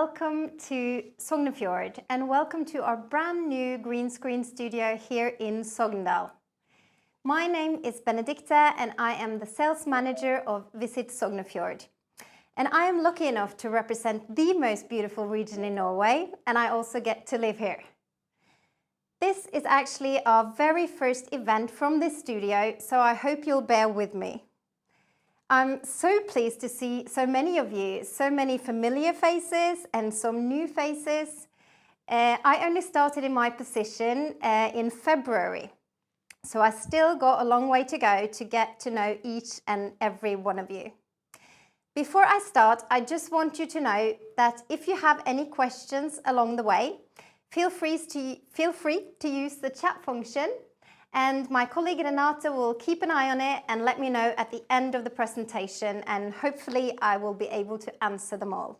welcome to Sognefjord and welcome to our brand new green screen studio here in Sogndal. My name is Benedicte and I am the sales manager of Visit Sognefjord. And I am lucky enough to represent the most beautiful region in Norway, and I also get to live here. This is actually our very first event from this studio, so I hope you'll bear with me. I'm so pleased to see so many of you, so many familiar faces and some new faces. I only started in my position in February, so I still got a long way to go to get to know each and every one of you. Before I start, I just want you to know that if you have any questions along the way, feel free to use the chat function, and my colleague Renate will keep an eye on it and let me know at the end of the presentation, and hopefully I will be able to answer them all.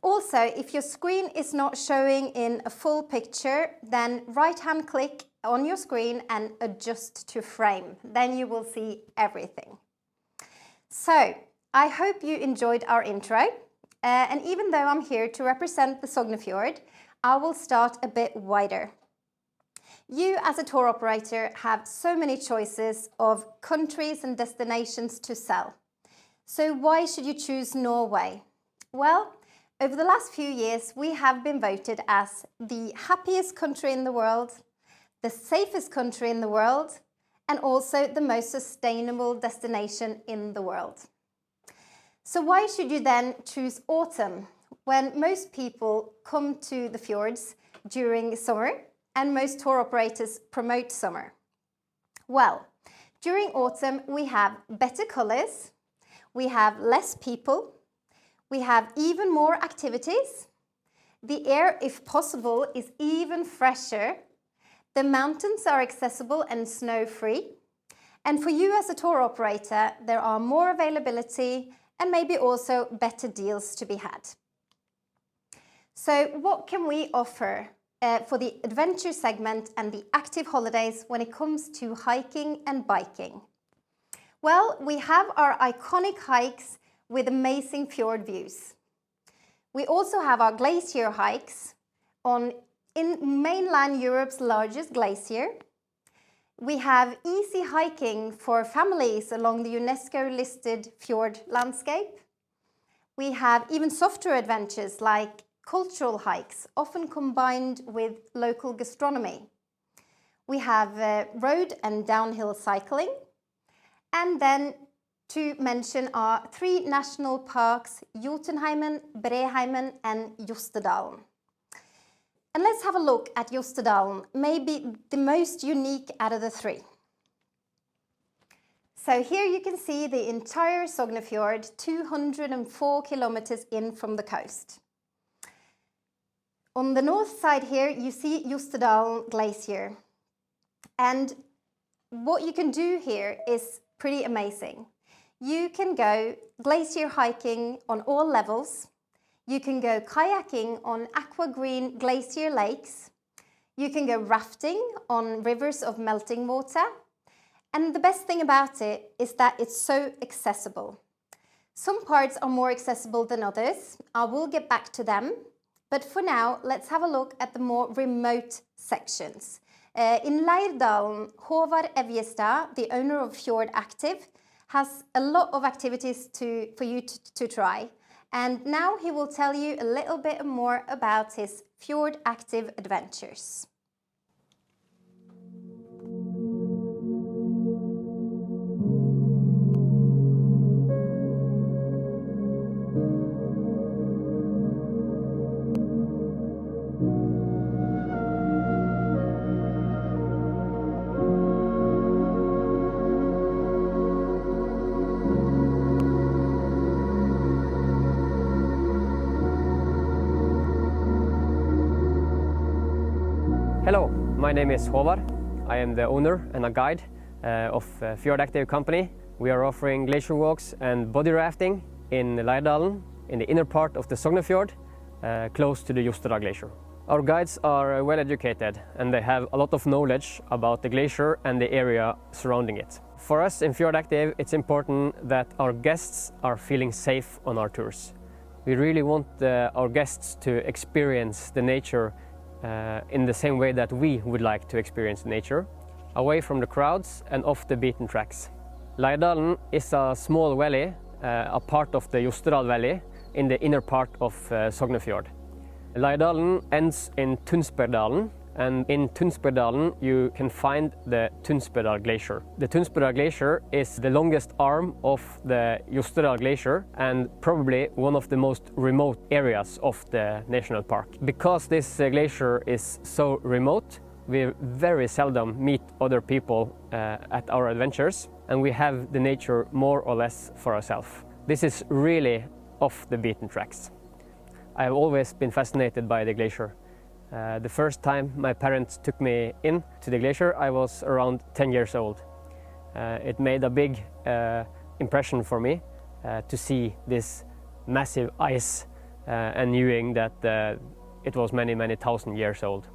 Also, if your screen is not showing in a full picture, then right-hand click on your screen and adjust to frame. Then you will see everything. So, I hope you enjoyed our intro, and even though I'm here to represent the Sognefjord, I will start a bit wider. You as a tour operator have so many choices of countries and destinations to sell. So why should you choose Norway? Well, over the last few years we have been voted as the happiest country in the world, the safest country in the world, and also the most sustainable destination in the world. So why should you then choose autumn when most people come to the fjords during summer and most tour operators promote summer? Well, during autumn we have better colors, we have less people, we have even more activities, the air, if possible, is even fresher, the mountains are accessible and snow-free, and for you as a tour operator there are more availability and maybe also better deals to be had. So what can we offer for the adventure segment and the active holidays when it comes to hiking and biking? Well, we have our iconic hikes with amazing fjord views. We also have our glacier hikes in mainland Europe's largest glacier. We have easy hiking for families along the UNESCO-listed fjord landscape. We have even softer adventures like cultural hikes, often combined with local gastronomy. We have road and downhill cycling. And then to mention our three national parks, Jotunheimen, Breheimen and Jostedalen. And let's have a look at Jostedalen, maybe the most unique out of the three. So here you can see the entire Sognefjord, 204 kilometers in from the coast. On the north side here you see Jostedalen Glacier. And what you can do here is pretty amazing. You can go glacier hiking on all levels. You can go kayaking on aqua green glacier lakes. You can go rafting on rivers of melting water. And the best thing about it is that it's so accessible. Some parts are more accessible than others. I will get back to them. But for now, let's have a look at the more remote sections. In Leirdalen, Håvard Evjestad, the owner of Fjord Active, has a lot of activities for you to try. And now he will tell you a little bit more about his Fjord Active adventures. Hello, my name is Håvard. I am the owner and a guide of Fjord Active company. We are offering glacier walks and body rafting in Leirdalen, in the inner part of the Sognefjord, close to the Jostedal Glacier. Our guides are well educated and they have a lot of knowledge about the glacier and the area surrounding it. For us in Fjord Active, it's important that our guests are feeling safe on our tours. We really want our guests to experience the nature in the same way that we would like to experience nature, away from the crowds and off the beaten tracks. Leirdalen is a small valley, a part of the Jostedal Valley in the inner part of Sognefjord. Leirdalen ends in Tunsbergdalen, and in Tunsbergdalen you can find the Tunsbergdal Glacier. The Tunsbergdal Glacier is the longest arm of the Jostedal Glacier and probably one of the most remote areas of the national park. Because this glacier is so remote, we very seldom meet other people at our adventures, and we have the nature more or less for ourselves. This is really off the beaten tracks. I have always been fascinated by the glacier. The first time my parents took me in to the glacier, I was around 10 years old. It made a big impression for me to see this massive ice and knowing that it was many, many thousand years old.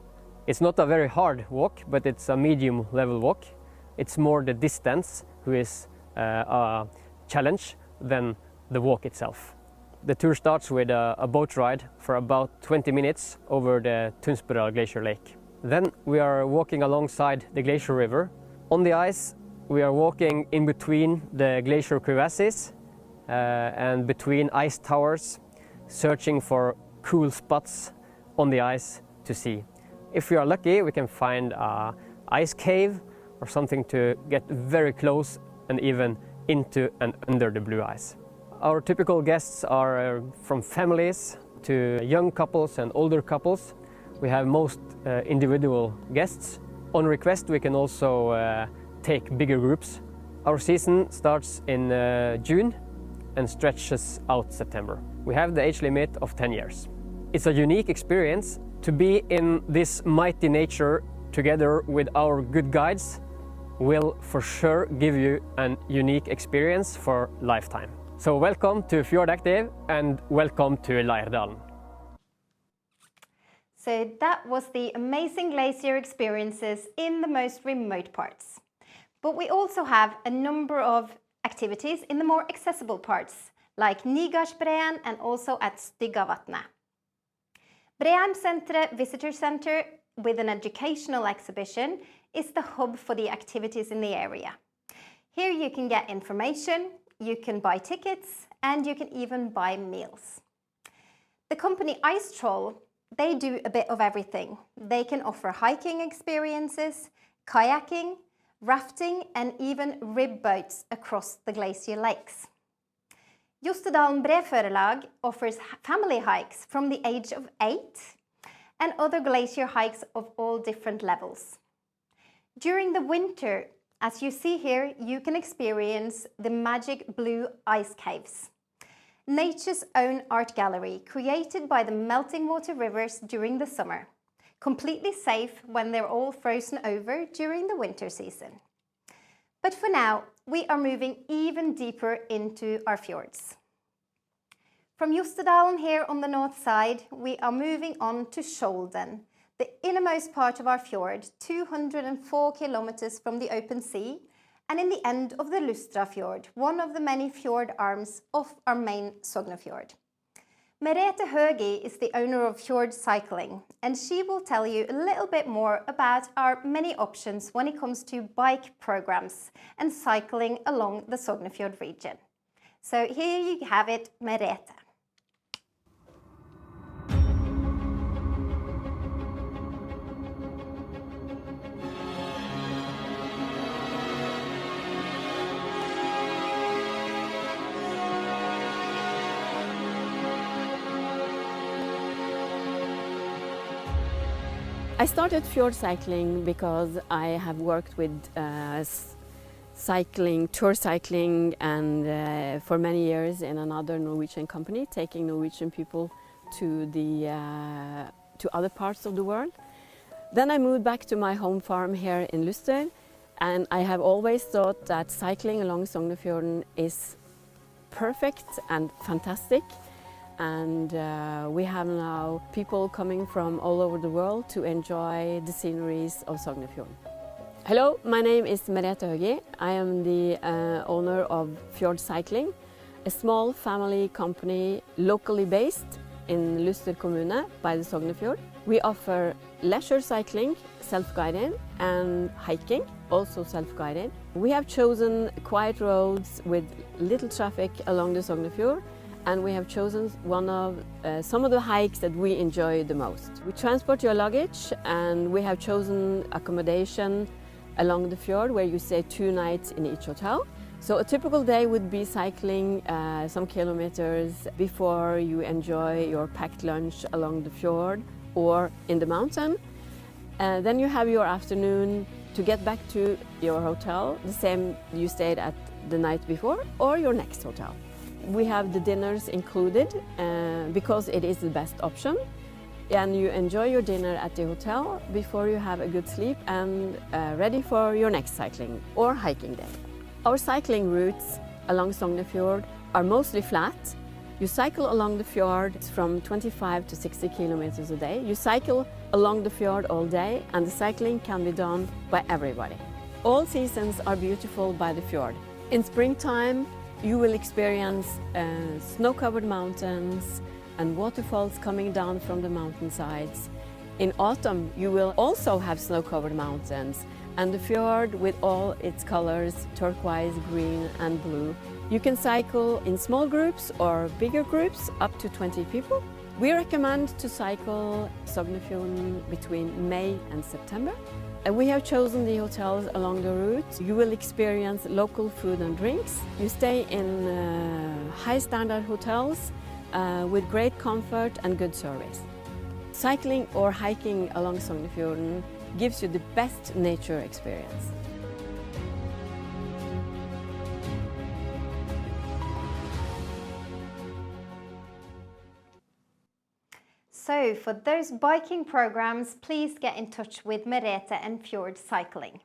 It's not a very hard walk, but it's a medium level walk. It's more the distance who is a challenge than the walk itself. The tour starts with a boat ride for about 20 minutes over the Tunsbergdal Glacier Lake. Then we are walking alongside the Glacier River. On the ice, we are walking in between the glacier crevasses and between ice towers, searching for cool spots on the ice to see. If we are lucky, we can find an ice cave or something to get very close and even into and under the blue ice. Our typical guests are from families to young couples and older couples. We have most individual guests. On request, we can also take bigger groups. Our season starts in June and stretches out September. We have the age limit of 10 years. It's a unique experience to be in this mighty nature together with our good guides will for sure give you a unique experience for lifetime. So welcome to Fjordactive and welcome to Leirdalen. So that was the amazing glacier experiences in the most remote parts. But we also have a number of activities in the more accessible parts, like Nygardsbreen and also at Styggavatnet. Breheimsenteret Visitor Center with an educational exhibition is the hub for the activities in the area. Here you can get information, you can buy tickets, and you can even buy meals. The company Ice Troll, they do a bit of everything. They can offer hiking experiences, kayaking, rafting, and even rib boats across the glacier lakes. Jostedalen Breførelag offers family hikes from the age of 8 and other glacier hikes of all different levels. During the winter, as you see here, you can experience the magic blue ice caves. Nature's own art gallery created by the melting water rivers during the summer. Completely safe when they're all frozen over during the winter season. But for now, we are moving even deeper into our fjords. From Jostedalen here on the north side, we are moving on to Skjolden, the innermost part of our fjord, 204 kilometers from the open sea, and in the end of the Lustra Fjord, one of the many fjord arms of our main Sognefjord. Merete Høgi is the owner of Fjord Cycling, and she will tell you a little bit more about our many options when it comes to bike programs and cycling along the Sognefjord region. So here you have it, Merete. I started fjord cycling because I have worked with cycling, tour cycling, and for many years in another Norwegian company, taking Norwegian people to other parts of the world. Then I moved back to my home farm here in Luster, and I have always thought that cycling along Sognefjorden is perfect and fantastic. And we have now people coming from all over the world to enjoy the sceneries of Sognefjord. Hello, my name is Merete Høgi. I am the owner of Fjord Cycling, a small family company locally based in Luster kommune by the Sognefjord. We offer leisure cycling, self-guided, and hiking, also self-guided. We have chosen quiet roads with little traffic along the Sognefjord, and we have chosen some of the hikes that we enjoy the most. We transport your luggage, and we have chosen accommodation along the fjord where you stay 2 nights in each hotel. So a typical day would be cycling some kilometers before you enjoy your packed lunch along the fjord or in the mountain. Then you have your afternoon to get back to your hotel, the same you stayed at the night before, or your next hotel. We have the dinners included because it is the best option, and you enjoy your dinner at the hotel before you have a good sleep and ready for your next cycling or hiking day. Our cycling routes along Sognefjord are mostly flat. You cycle along the fjord from 25 to 60 kilometers a day. You cycle along the fjord all day, and the cycling can be done by everybody. All seasons are beautiful by the fjord. In springtime, you will experience snow-covered mountains and waterfalls coming down from the mountainsides. In autumn, you will also have snow-covered mountains and the fjord with all its colors, turquoise, green and blue. You can cycle in small groups or bigger groups, up to 20 people. We recommend to cycle Sognefjord between May and September. We have chosen the hotels along the route. You will experience local food and drinks. You stay in high-standard hotels with great comfort and good service. Cycling or hiking along Sognefjorden gives you the best nature experience. So for those biking programs, please get in touch with Merete and Fjord Cycling.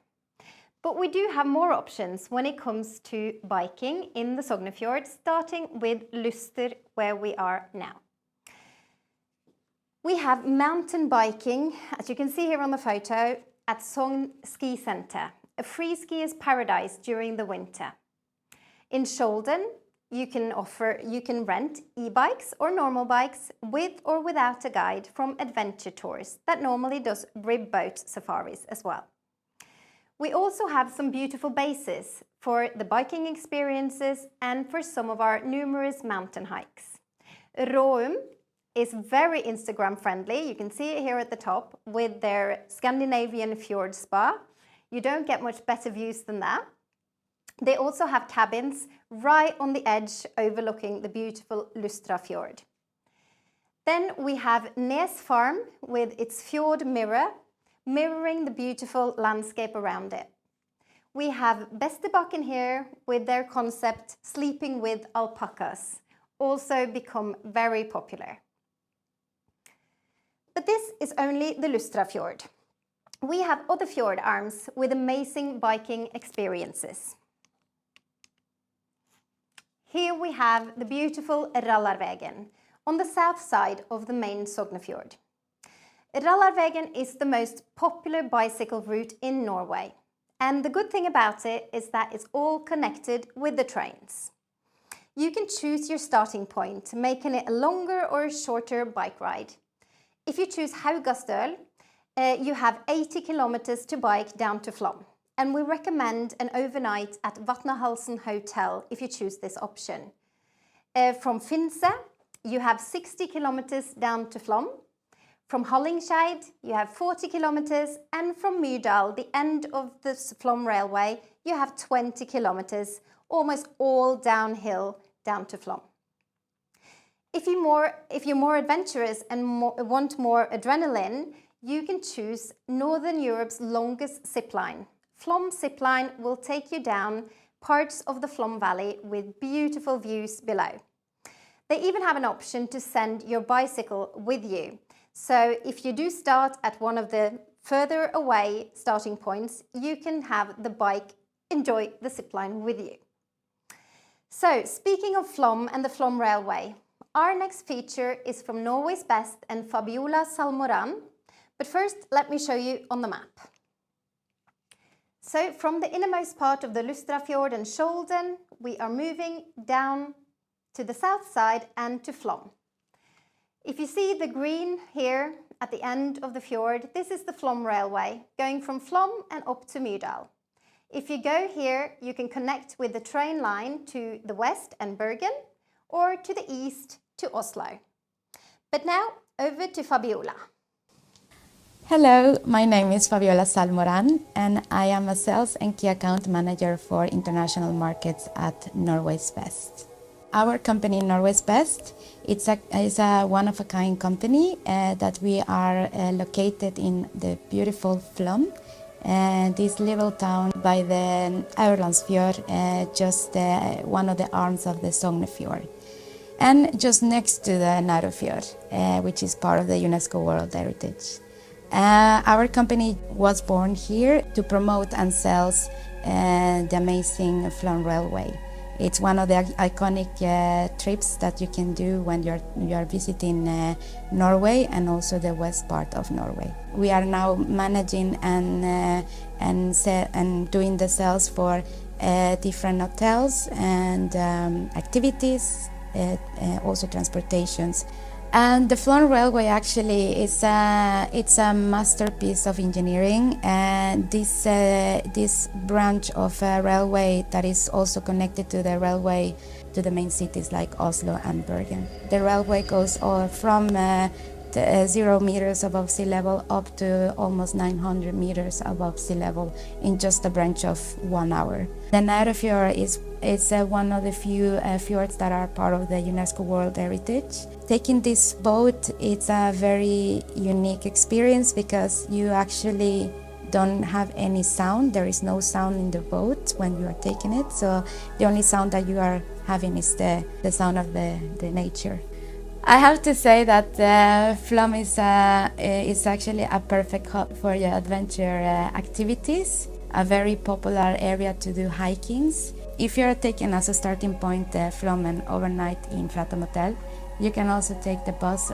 But we do have more options when it comes to biking in the Sognefjord, starting with Luster, where we are now. We have mountain biking, as you can see here on the photo, at Sogn Ski Center, a free skier's paradise during the winter. In Skjolden, you can rent e-bikes or normal bikes with or without a guide from Adventure Tours that normally does rib boat safaris as well. We also have some beautiful bases for the biking experiences and for some of our numerous mountain hikes. Råum is very Instagram friendly. You can see it here at the top with their Scandinavian fjord spa. You don't get much better views than that. They also have cabins right on the edge overlooking the beautiful Lustra fjord. Then we have Nes Farm with its fjord mirror, mirroring the beautiful landscape around it. We have Bestebakken here with their concept Sleeping with Alpacas, also become very popular. But this is only the Lustra fjord. We have other fjord arms with amazing biking experiences. Here we have the beautiful Rallarvegen on the south side of the main Sognefjord. Rallarvegen is the most popular bicycle route in Norway, and the good thing about it is that it's all connected with the trains. You can choose your starting point, making it a longer or a shorter bike ride. If you choose Haugastøl, you have 80 kilometers to bike down to Flåm. And we recommend an overnight at Vatnahalsen Hotel if you choose this option. From Finse, you have 60 kilometers down to Flåm. From Hallingskeid, you have 40 kilometers. And from Myrdal, the end of the Flåm railway, you have 20 kilometers, almost all downhill down to Flåm. If you're more adventurous and want more adrenaline, you can choose Northern Europe's longest zipline. Flåm zipline will take you down parts of the Flåm Valley with beautiful views below. They even have an option to send your bicycle with you. So if you do start at one of the further away starting points, you can have the bike enjoy the zipline with you. So speaking of Flåm and the Flåm Railway, our next feature is from Norway's best and Fabiola Salmoran. But first, let me show you on the map. So from the innermost part of the Lustrafjord and Skjolden, we are moving down to the south side and to Flåm. If you see the green here at the end of the fjord, this is the Flåm railway going from Flåm and up to Myrdal. If you go here, you can connect with the train line to the west and Bergen, or to the east to Oslo. But now over to Fabiola. Hello, my name is Fabiola Salmoran and I am a sales and key account manager for international markets at Norway's Best. Our company, Norway's Best, is a one-of-a-kind company that we are located in the beautiful Flåm, this little town by the Aurlandsfjord, just one of the arms of the Sognefjord, and just next to the Norway, which is part of the UNESCO World Heritage. Our company was born here to promote and sell the amazing Flåm Railway. It's one of the iconic trips that you can do when you are visiting Norway and also the west part of Norway. We are now managing and doing the sales for different hotels and activities, also transportations. And the Flåm Railway actually is it's a masterpiece of engineering, and this branch of railway that is also connected to the railway to the main cities like Oslo and Bergen. The railway goes from 0 meters above sea level up to almost 900 meters above sea level in just a branch of 1 hour. The Norway is one of the few fjords that are part of the UNESCO World Heritage. Taking this boat, it's a very unique experience because you actually don't have any sound. There is no sound in the boat when you are taking it, so the only sound that you are having is the sound of the nature. I have to say that Flåm is actually a perfect hub for your adventure activities, a very popular area to do hikings. If you're taking as a starting point Flåm and overnight in Flåm Hotel, you can also take the bus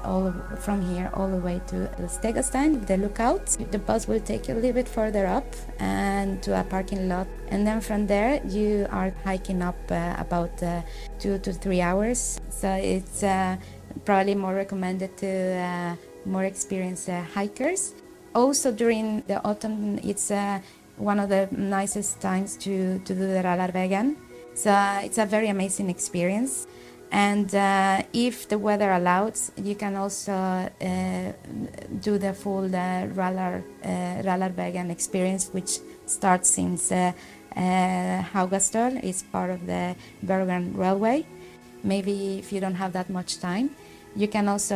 from here all the way to Stegastein, the lookout. The bus will take you a little bit further up and to a parking lot. And then from there, you are hiking up about 2 to 3 hours. So it's probably more recommended to more experienced hikers. Also during the autumn, it's one of the nicest times to do the Rallarvägen. So it's a very amazing experience. And if the weather allows, you can also do the full Rallarvägen experience, which starts since Haugastøl. It's part of the Bergen Railway. Maybe if you don't have that much time, you can also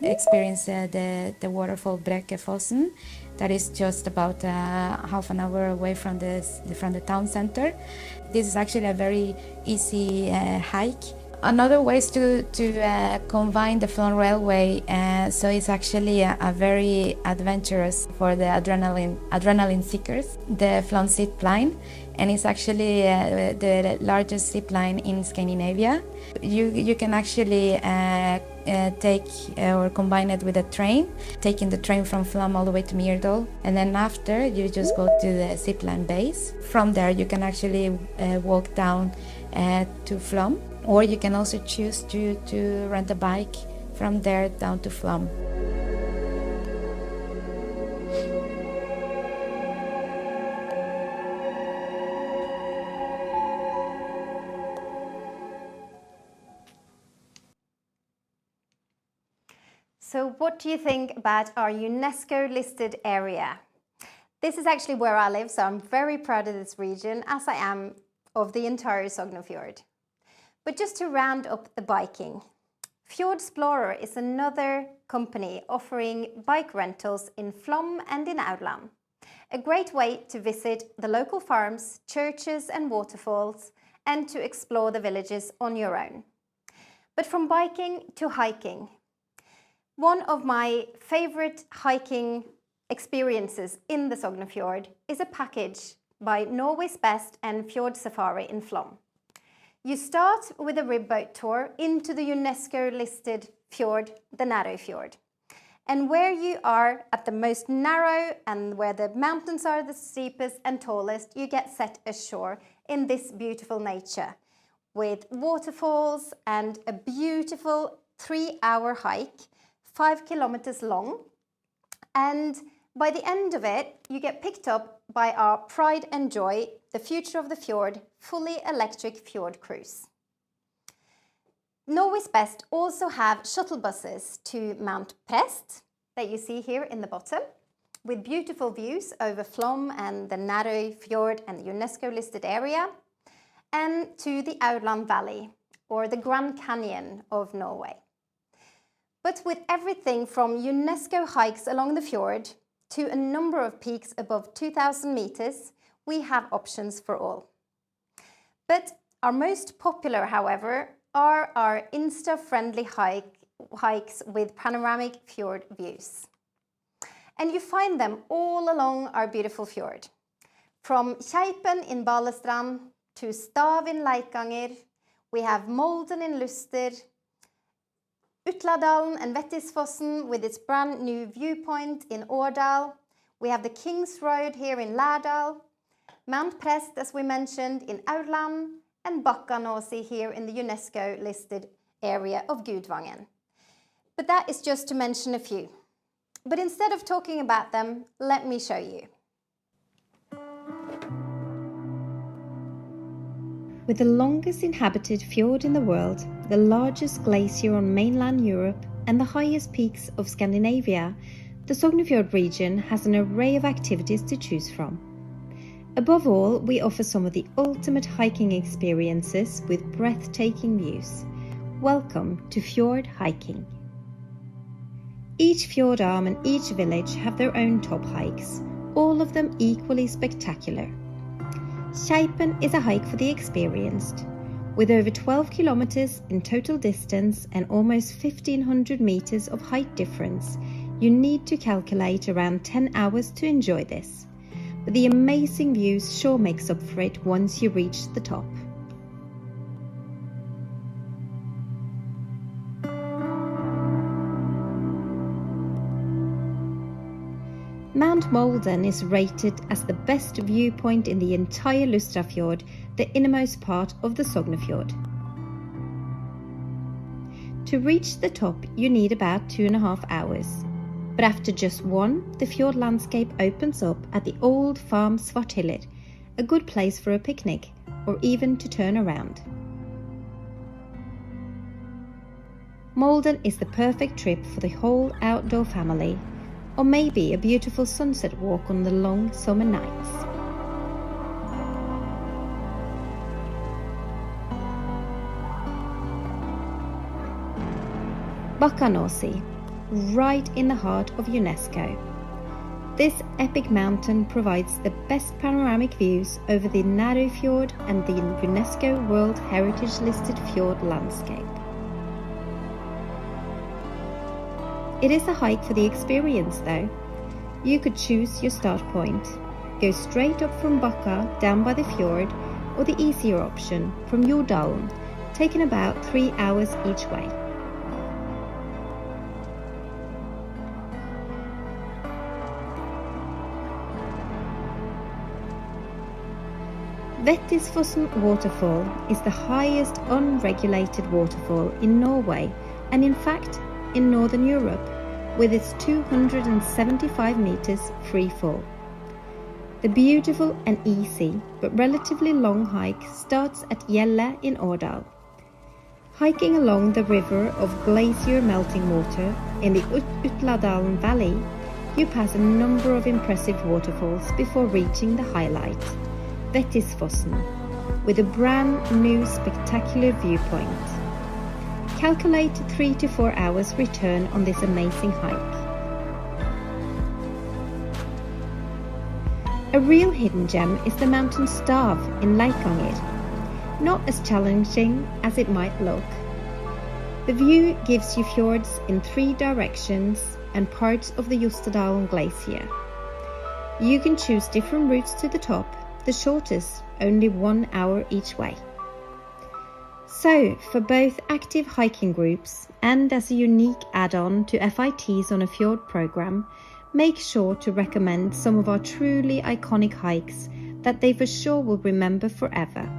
experience the waterfall Brekkefossen. That is just about half an hour away from the town center. This is actually a very easy hike. Another way is to combine the Flåm Railway, so it's actually a very adventurous for the adrenaline seekers, the Flåm zip line, and it's actually the largest zip line in Scandinavia. You can actually take or combine it with a train, taking the train from Flåm all the way to Myrdal, and then after you just go to the zipline base. From there you can actually walk down to Flåm, or you can also choose to rent a bike from there down to Flåm. So what do you think about our UNESCO listed area? This is actually where I live, so I'm very proud of this region, as I am of the entire Sognefjord. But just to round up the biking, Fjordsplorer is another company offering bike rentals in Flåm and in Aurland. A great way to visit the local farms, churches and waterfalls, and to explore the villages on your own. But from biking to hiking, one of my favorite hiking experiences in the Sognefjord is a package by Norway's Best and Fjord Safari in Flåm. You start with a ribboat tour into the UNESCO listed fjord, the Norway. And where you are at the most narrow and where the mountains are the steepest and tallest, you get set ashore in this beautiful nature, with waterfalls and a beautiful 3-hour hike, 5 kilometers long. And by the end of it, you get picked up by our pride and joy, the Future of the Fjord, fully electric fjord cruise. Norway's Best also have shuttle buses to Mount Prest, that you see here in the bottom, with beautiful views over Flåm and the Norway Fjord and the UNESCO listed area, and to the Aurland Valley, or the Grand Canyon of Norway. But with everything from UNESCO hikes along the fjord to a number of peaks above 2,000 meters, we have options for all. But our most popular, however, are our Insta-friendly hikes with panoramic fjord views. And you find them all along our beautiful fjord. From Kjeipen in Balestrand to Stav in Leikanger, we have Molden in Luster, Utladalen and Vettisfossen with its brand new viewpoint in Årdal. We have the King's Road here in Lærdal, Mount Prest, as we mentioned, in Aurland, and Bakkanåsi here in the UNESCO listed area of Gudvangen. But that is just to mention a few. But instead of talking about them, let me show you. With the longest inhabited fjord in the world, the largest glacier on mainland Europe, and the highest peaks of Scandinavia, the Sognefjord region has an array of activities to choose from. Above all, we offer some of the ultimate hiking experiences with breathtaking views. Welcome to fjord hiking. Each fjord arm and each village have their own top hikes, all of them equally spectacular. Kjeipen is a hike for the experienced. With over 12 kilometers in total distance and almost 1,500 meters of height difference, you need to calculate around 10 hours to enjoy this. But the amazing views sure makes up for it once you reach the top. Mount Molden is rated as the best viewpoint in the entire Lustrafjord, the innermost part of the Sognefjord. To reach the top, you need about 2.5 hours. But after just one, the fjord landscape opens up at the old farm Svarthiller, a good place for a picnic or even to turn around. Molden is the perfect trip for the whole outdoor family, or maybe a beautiful sunset walk on the long summer nights. Bakkanåsi, right in the heart of UNESCO. This epic mountain provides the best panoramic views over the Norway Fjord and the UNESCO World Heritage listed fjord landscape. It is a hike for the experience though. You could choose your start point, go straight up from Bakka down by the fjord, or the easier option from Jordalen, taking about 3 hours each way. Vettisfossen waterfall is the highest unregulated waterfall in Norway and in fact in Northern Europe, with its 275 meters free fall. The beautiful and easy but relatively long hike starts at Gjelle in Årdal. Hiking along the river of Glacier melting water in the Utladalen Valley, you pass a number of impressive waterfalls before reaching the highlight, Vettisfossen, with a brand new spectacular viewpoint. Calculate 3 to 4 hours return on this amazing hike. A real hidden gem is the mountain Stav in Leikanger. Not as challenging as it might look. The view gives you fjords in 3 directions and parts of the Jostedalen Glacier. You can choose different routes to the top, the shortest only 1 hour each way. So, for both active hiking groups and as a unique add-on to FITs on a fjord program, make sure to recommend some of our truly iconic hikes that they for sure will remember forever.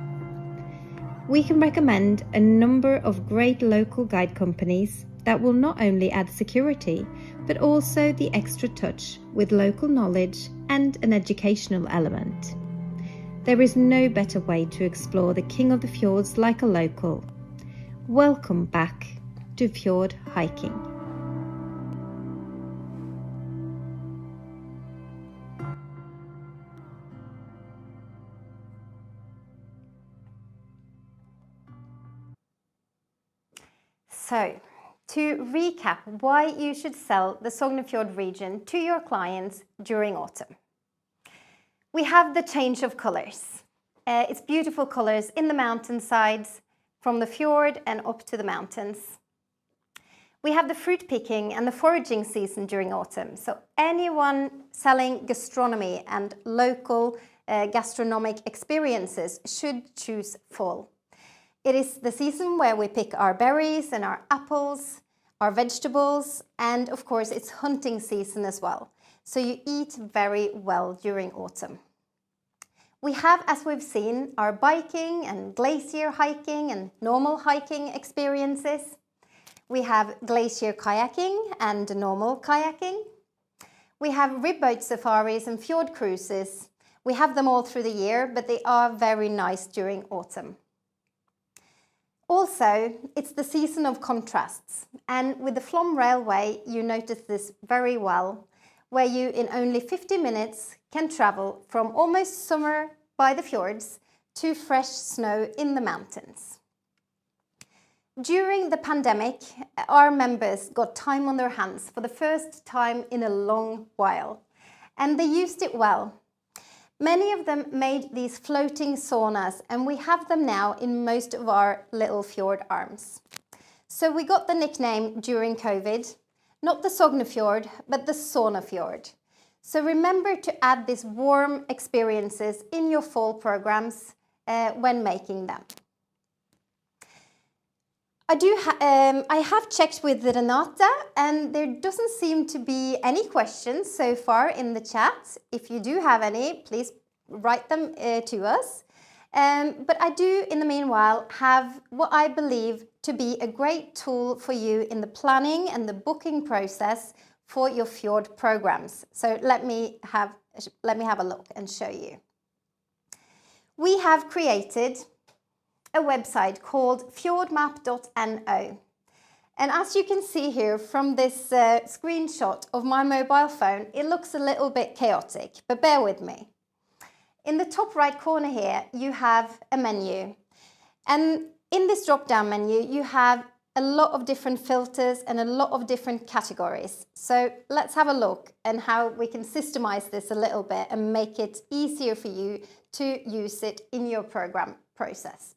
we can recommend a number of great local guide companies that will not only add security, but also the extra touch with local knowledge and an educational element. There is no better way to explore the King of the Fjords like a local. Welcome back to fjord hiking. So, to recap why you should sell the Sognefjord region to your clients during autumn. We have the change of colours. It's beautiful colours in the mountainsides, from the fjord and up to the mountains. We have the fruit picking and the foraging season during autumn. So anyone selling gastronomy and local gastronomic experiences should choose fall. It is the season where we pick our berries and our apples, our vegetables, and of course it's hunting season as well. So you eat very well during autumn. We have, as we've seen, our biking and glacier hiking and normal hiking experiences. We have glacier kayaking and normal kayaking. We have ribboat safaris and fjord cruises. We have them all through the year, but they are very nice during autumn. Also, it's the season of contrasts, and with the Flåm railway you notice this very well, where you in only 50 minutes can travel from almost summer by the fjords to fresh snow in the mountains. During the pandemic, our members got time on their hands for the first time in a long while, and they used it well. Many of them made these floating saunas, and we have them now in most of our little fjord arms. So we got the nickname during COVID, not the Sognefjord, but the Sognefjord. So remember to add these warm experiences in your fall programs when making them. I have checked with Renate, and there doesn't seem to be any questions so far in the chat. If you do have any, please write them to us. But I do, in the meanwhile, have what I believe to be a great tool for you in the planning and the booking process for your fjord programs. So let me have a look and show you. We have created a website called fjordmap.no. And as you can see here from this screenshot of my mobile phone, it looks a little bit chaotic, but bear with me. In the top right corner here, you have a menu. And in this drop-down menu, you have a lot of different filters and a lot of different categories. So let's have a look and how we can systemize this a little bit and make it easier for you to use it in your program process.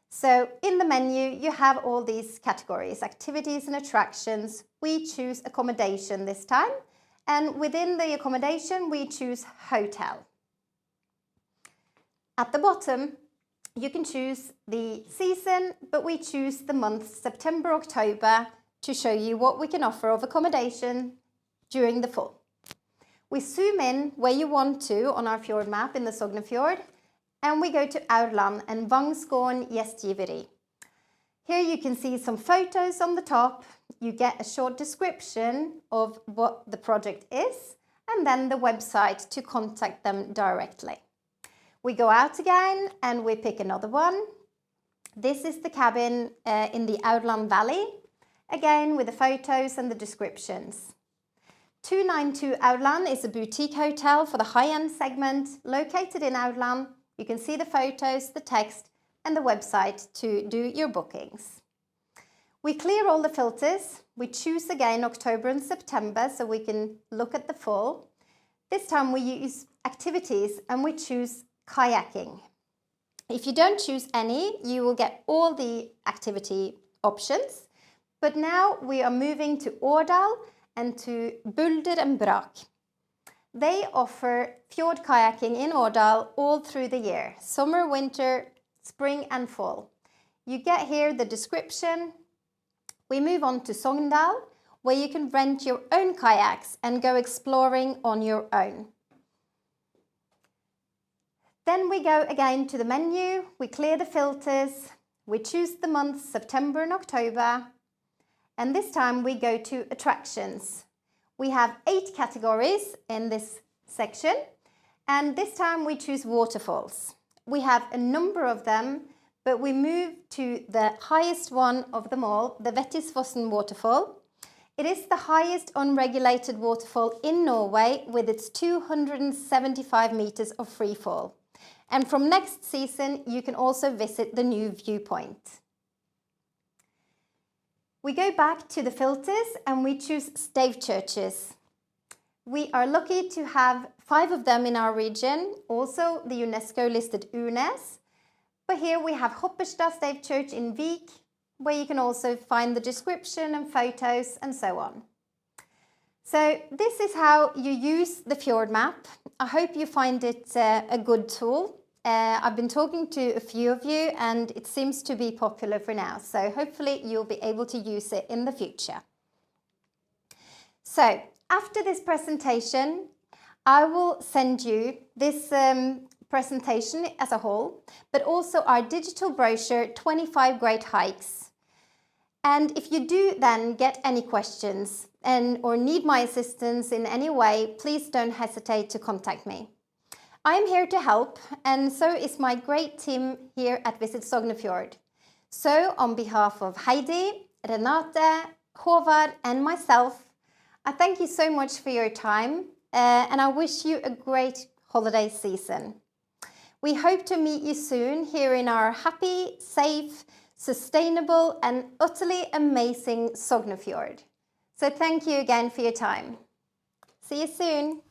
So in the menu, you have all these categories, activities and attractions. We choose accommodation this time. And within the accommodation, we choose hotel. At the bottom, you can choose the season, but we choose the month September, October to show you what we can offer of accommodation during the fall. We zoom in where you want to on our fjord map in the Sognefjord, and we go to Aurland and Vangsgården Gjestgiveri. Here you can see some photos on the top. You get a short description of what the project is, and then the website to contact them directly. We go out again and we pick another one. This is the cabin in the Aurland Valley, again with the photos and the descriptions. 292 Aurland is a boutique hotel for the high-end segment located in Aurland. You can see the photos, the text and the website to do your bookings. We clear all the filters. We choose again October and September so we can look at the fall. This time we use activities and we choose kayaking. If you don't choose any, you will get all the activity options. But now we are moving to Årdal and to Bulder and Brak. They offer fjord kayaking in Årdal all through the year, summer, winter, spring and fall. You get here the description. We move on to Sogndal, where you can rent your own kayaks and go exploring on your own. Then we go again to the menu, we clear the filters, we choose the months September and October, and this time we go to attractions. We have 8 categories in this section, and this time we choose waterfalls. We have a number of them, but we move to the highest one of them all, the Vettisfossen waterfall. It is the highest unregulated waterfall in Norway with its 275 meters of free fall. And from next season, you can also visit the new viewpoint. We go back to the filters and we choose stave churches. We are lucky to have 5 of them in our region, also the UNESCO listed Urnes. But here we have Hoppestad Stave Church in Vik, where you can also find the description and photos and so on. So this is how you use the Fjordmap. I hope you find it a good tool. I've been talking to a few of you and it seems to be popular for now. So hopefully you'll be able to use it in the future. So after this presentation, I will send you this presentation as a whole, but also our digital brochure, 25 Great Hikes. And if you do then get any questions or need my assistance in any way, please don't hesitate to contact me. I'm here to help, and so is my great team here at Visit Sognefjord. So on behalf of Heidi, Renate, Håvard and myself, I thank you so much for your time and I wish you a great holiday season. We hope to meet you soon here in our happy, safe, sustainable and utterly amazing Sognefjord. So thank you again for your time. See you soon.